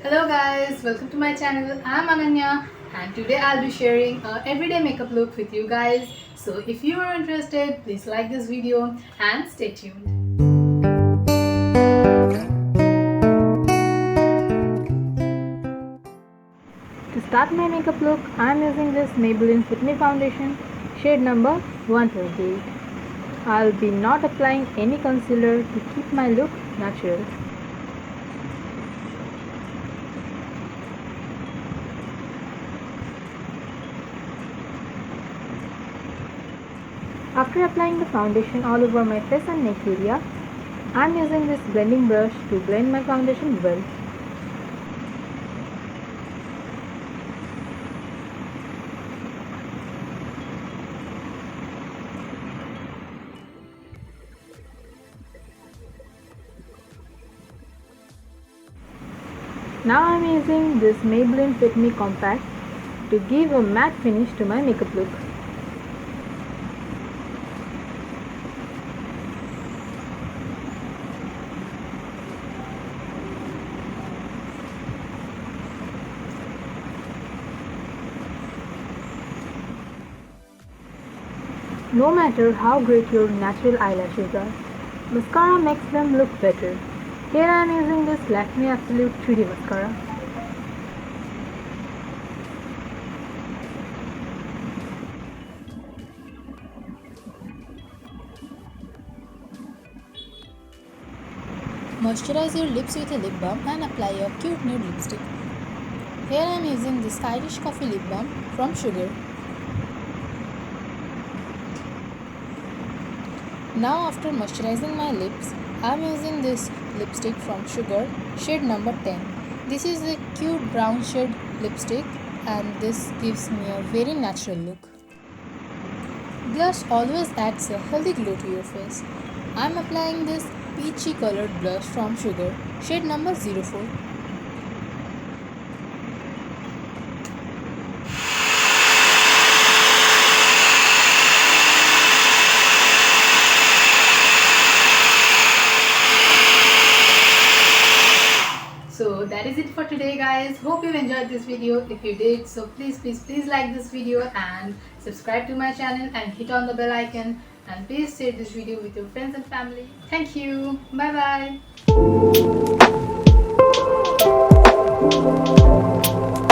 Hello guys, welcome to my channel. I'm Ananya and today I'll be sharing a everyday makeup look with you guys. So if you are interested, please like this video and stay tuned. To start my makeup look, I'm using this Maybelline Fit Me foundation, shade number 128. I'll be not applying any concealer to keep my look natural. After applying the foundation all over my face and neck area, I'm using this blending brush to blend my foundation well. Now I'm using this Maybelline Fit Me Compact to give a matte finish to my makeup look. No matter how great your natural eyelashes are, mascara makes them look better. Here I am using this Lakme Absolute 3D Mascara. Moisturize your lips with a lip balm and apply your cute nude lipstick. Here I am using this Irish Coffee Lip Balm from Sugar. Now after moisturizing my lips, I am using this lipstick from Sugar, shade number 10. This is a cute brown shade lipstick and this gives me a very natural look. Blush always adds a healthy glow to your face. I am applying this peachy colored blush from Sugar, shade number 04. So that is it for today guys. Hope you enjoyed this video. If you did, so please like this video and subscribe to my channel and hit on the bell icon, and please share this video with your friends and family. Thank you. Bye bye.